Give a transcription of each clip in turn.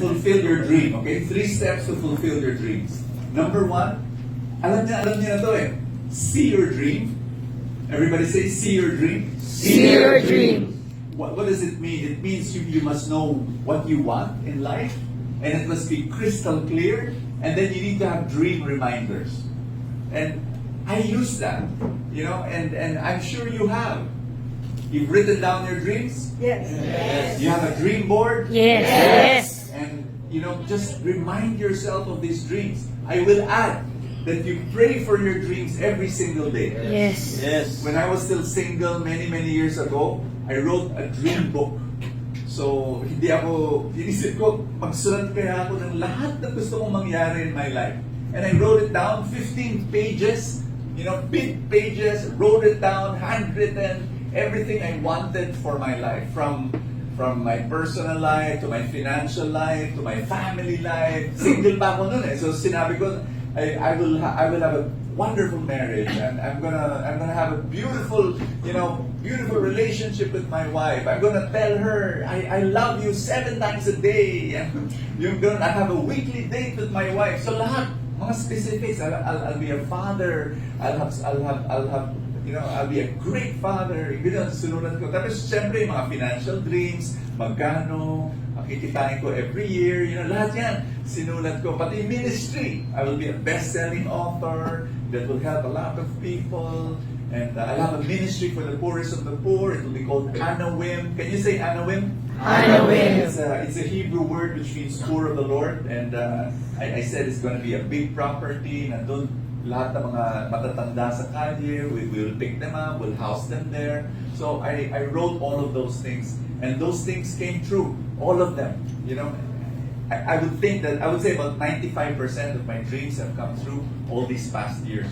fulfill your dream, okay? 3 steps to fulfill your dreams. Number 1, alam niya na to eh. See your dream. Everybody say, see your dream. See your dream. What does it mean? It means you must know what you want in life, and it must be crystal clear, and then you need to have dream reminders. And I use that, and I'm sure you have. You've written down your dreams? Yes. Yes. You have a dream board? Yes. And, just remind yourself of these dreams. I will add that you pray for your dreams every single day. Yes. Yes. When I was still single many years ago, I wrote a dream book. So, inisip ko, magsulat kaya ako ng lahat na gusto kong mangyari in my life. And I wrote it down, 15 pages, big pages, wrote it down, handwritten, everything I wanted for my life. From my personal life, to my financial life, to my family life. Single pa ako nun eh. So, sinabi ko, I will have a wonderful marriage, and I'm gonna have a beautiful relationship with my wife. I'm gonna tell her I love you 7 times a day, and I have a weekly date with my wife. So lahat mga specifics. I'll be a father. I'll be a great father. Sinulat ko. Tapos siyempre mga financial dreams, magkano kikitain ko every year, lahat yan, sinulat ko. Pati ministry, I will be a best-selling author that will help a lot of people, and I'll have a ministry for the poorest of the poor. It will be called Anawim. Can you say Anawim? Anawim. It's a Hebrew word which means poor of the Lord, and I said it's going to be a big property, nandun lahat ng mga matatanda sa kalye, we will pick them up, we'll house them there. So I wrote all of those things, and those things came true, all of them. I would say about 95% of my dreams have come true all these past years.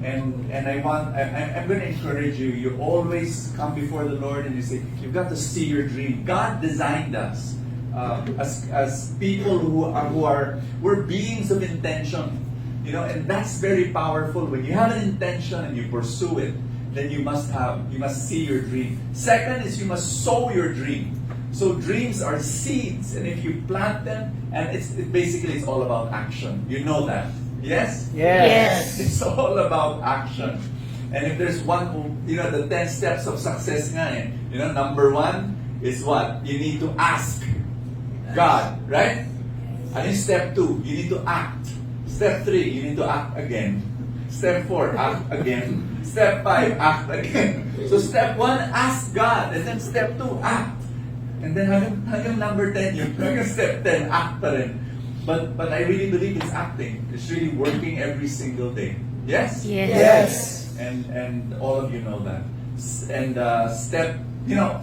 And I'm going to encourage you. You always come before the Lord and you say, you've got to see your dream. God designed us as people we're beings of intention. And that's very powerful. When you have an intention and you pursue it, then you must see your dream. Second is you must sow your dream. So dreams are seeds, and if you plant them, and it's all about action. You know that. Yes? Yes. It's all about action. And if there's one, the 10 steps of success nga eh. Number 1 is what? You need to ask God, right? And in step 2, you need to act. Step 3, you need to act again. Step 4, act again. Step 5, act again. So step 1, ask God. And then step 2, act. And then hanggang number 10, hanggang step 10, act pa rin. But I really believe it's acting. It's really working every single day. Yes? Yes. And all of you know that. And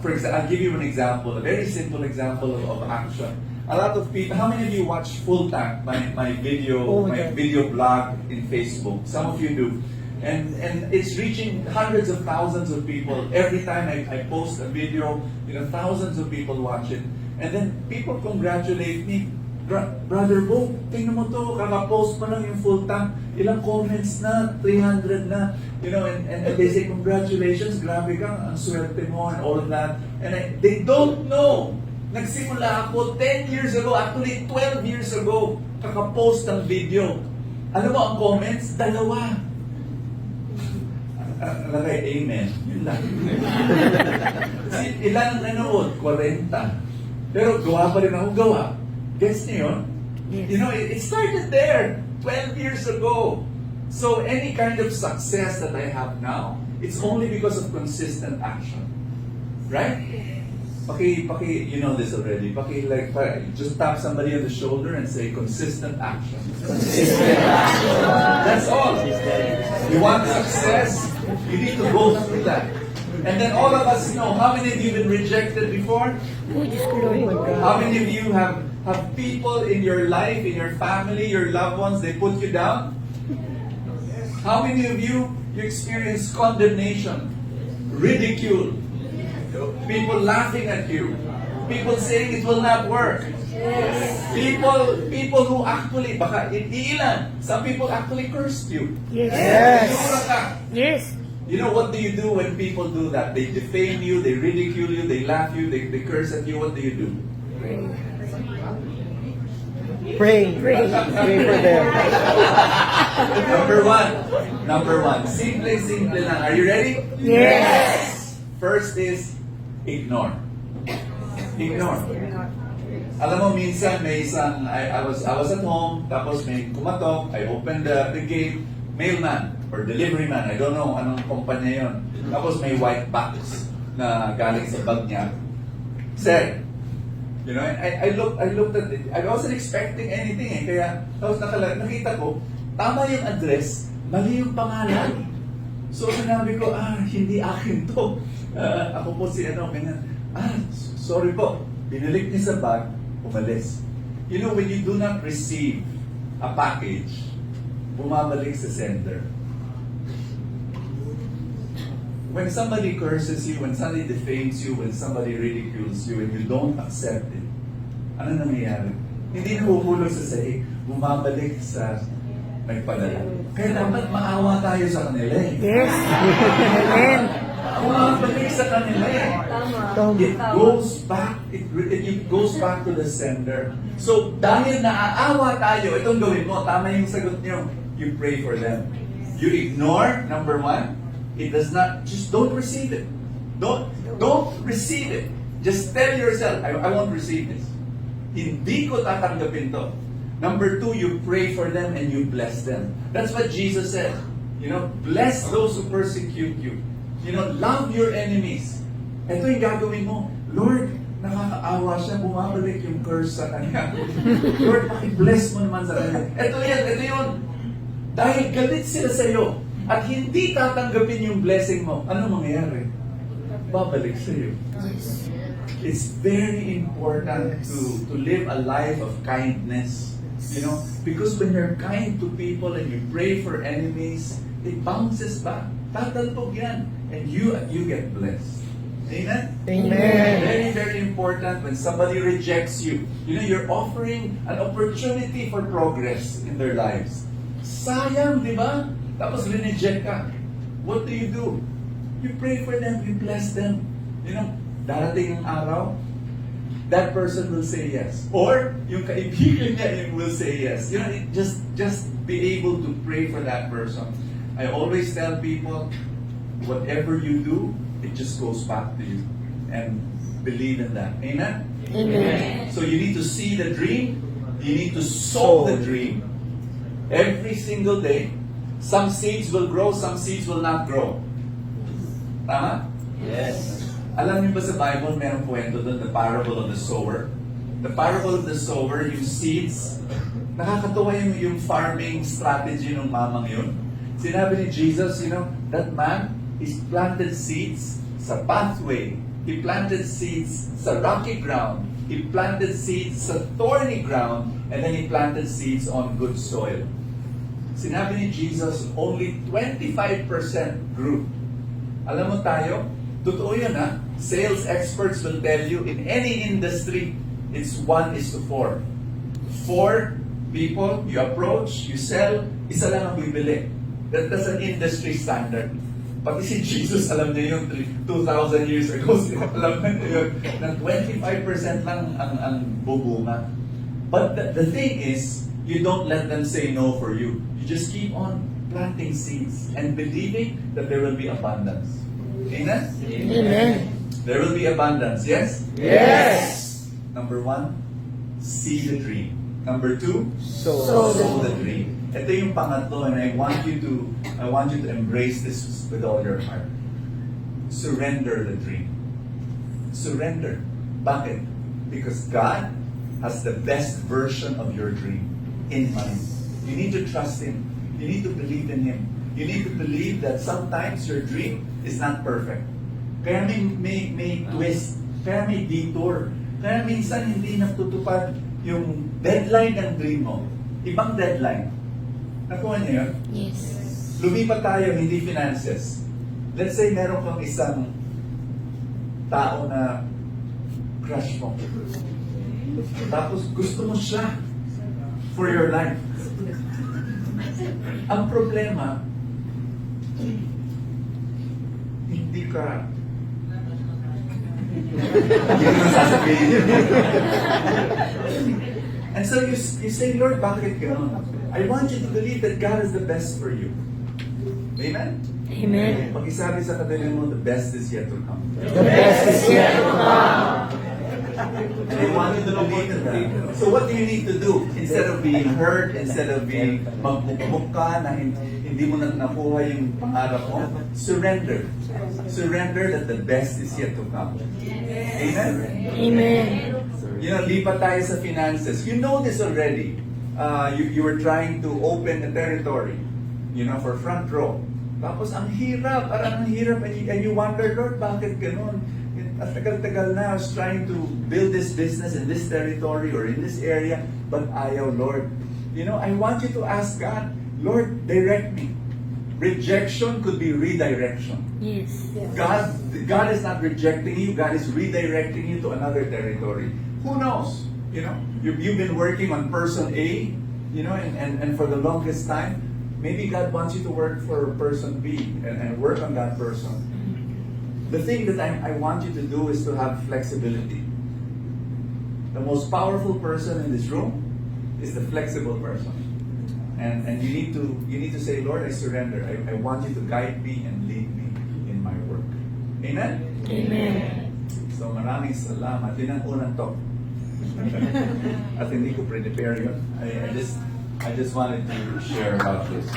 for example, I'll give you an example, a very simple example of action. A lot of people, how many of you watch Full Tank, my video blog in Facebook? Some of you do. And it's reaching hundreds of thousands of people. Every time I post a video, thousands of people watch it. And then people congratulate me. Brother Bo, tingnan mo to, kaka-post pa lang yung Full Tank. Ilang comments na, 300 na. And they say, congratulations, grabe kang, ang swerte mo, and all of that. And they don't know. Nagsimula ako 10 years ago, actually 12 years ago, kaka-post ng video. Alam mo ang comments? 2. Lagay, amen. Yun lang. Ilan nanood? 40. Pero gawa pa rin ako gawa. Guess niyo yun? Yes. It started there 12 years ago. So any kind of success that I have now, it's only because of consistent action. Right? You know this already. Just tap somebody on the shoulder and say, consistent action. Consistent action. That's all. You want success? You need to go through that. And then all of us know, how many of you have been rejected before? How many of you have people in your life, in your family, your loved ones, they put you down? How many of you experience condemnation, ridicule, people laughing at you, people saying it will not work? People who actually, baka iilan, some people actually cursed you. Yes. Yes. What do you do when people do that? They defame you, they ridicule you, they laugh you, they curse at you. What do you do? Pray. Pray for them. Number one. Simple lang. Are you ready? Yes. First is ignore. Ignore. Alam mo, minsan may isang, I was at home, tapos may kumatok, I opened the gate, mailman or delivery man, I don't know anong kumpanya yon. Tapos may white box na galing sa bag niya. Sir, you know, I looked at it. I wasn't expecting anything eh. Kaya, tapos nakita ko, tama yung address, mali yung pangalan. So sinabi ko, hindi akin to. Ako po si ganyan. Sorry po. Binalik niya sa bag, umalis. You know, when you do not receive a package, bumabalik sa sender. When somebody curses you, when somebody defames you, when somebody ridicules you, and you don't accept it, ano nangyayari? Hindi nahuhulog sa sahig, bumabalik sa nagpadala. Kaya dapat maawa tayo sa kanila eh. Yes. Amen. Bumabalik sa kanila eh. It goes back, it goes back to the sender. So, dahil naaawa tayo, itong gawin mo, tama yung sagot nyo, you pray for them. You ignore, number one, it does not, just don't receive it. Don't receive it. Just tell yourself, I won't receive this. Hindi ko tatanggapin to. Number two, you pray for them and you bless them. That's what Jesus said. You know, bless those who persecute you. You know, love your enemies. Ito yung gagawin mo. Lord, nakakaawa siya, bumabalik yung curse sa kanya. Lord, paki-bless mo naman sa kanya. Ito yun. Dahil galit sila sa iyo at hindi tatanggapin yung blessing mo, ano mangyayari? Babalik sa iyo. It's very important to live a life of kindness. You know, because when you're kind to people and you pray for enemies, it bounces back. Tatalpog yan. And you get blessed. Amen? Amen. Very, very important when somebody rejects you. You know, you're offering an opportunity for progress in their lives. Sayang, di ba? Tapos rineject ka. What do? You pray for them, you bless them. You know, darating ang araw, that person will say yes. Or, yung kaibigan niya will say yes. You know, just be able to pray for that person. I always tell people, whatever you do, it just goes back to you. And believe in that. Amen? Amen. So you need to see the dream. You need to sow the dream. Every single day. Some seeds will grow, some seeds will not grow. Tama? Yes. Alam niyo ba sa Bible, merong kwento doon, the parable of the sower? The parable of the sower, yung seeds, nakakatuwa yung farming strategy ng mamang yun. Sinabi ni Jesus, you know, that man, he's planted seeds sa pathway. He planted seeds sa rocky ground. He planted seeds sa thorny ground. And then he planted seeds on good soil. Sinabi ni Jesus, only 25% grew. Alam mo tayo, totoo yun ha. Sales experts will tell you, in any industry, it's 1:4. 4 people, you approach, you sell, isa lang ang bibili. That's an industry standard. Pati si Jesus, alam niya yun, 2,000 years ago, alam niya yun, na 25% lang ang bubunga. But the thing is, you don't let them say no for you. You just keep on planting seeds and believing that there will be abundance. Amen? Amen. There will be abundance, yes? Yes. Number 1, see the dream. Number 2, Sow sow the dream. Ito yung pangatlo, and I want you to embrace this with all your heart. Surrender the dream. Surrender. Bakit? Because God has the best version of your dream in mind. You need to trust Him. You need to believe in Him. You need to believe that sometimes your dream is not perfect. Kaya may twist. Kaya may detour. Kaya minsan hindi natutupad yung deadline ng dream mo. Ibang deadline. Nakuha niyo yun? Yes. Lumipat tayo, hindi finances. Let's say meron kang isang tao na crush mo. Tapos gusto mo siya for your life. Ang problema, hindi ka hindi mo sasabihin. And so you say, Lord, bakit gano'n? I want you to believe that God is the best for you. Amen? Amen. Pag-isabi sa katabi mo, the best is yet to come. The best is yet to come. And I want you to believe in that. So what do you need to do? Instead of being hurt, instead of being magmukmuk ka na hindi mo na nakuha yung pangarap mo, surrender. Surrender that the best is yet to come. Amen? Amen. You know, lipat tayo sa finances. You know this already. You were trying to open a territory, you know, for FRONTROW. Tapos ang hirap, parang ang hirap, and you wonder, Lord, bakit ganun? At tagal-tagal na, I was trying to build this business in this territory or in this area, but ayaw, Lord. You know, I want you to ask God, Lord, direct me. Rejection could be redirection. Yes. God is not rejecting you, God is redirecting you to another territory. Who knows? You know, you've been working on person A, you know, and for the longest time, maybe God wants you to work for person B and work on that person. The thing that I want you to do is to have flexibility. The most powerful person in this room is the flexible person. And you need to say, Lord, I surrender. I want you to guide me and lead me in my work. Amen? Amen. So maraming salamat. Yun ang unang talk. At hindi ko prepare yun. I just wanted to share about this.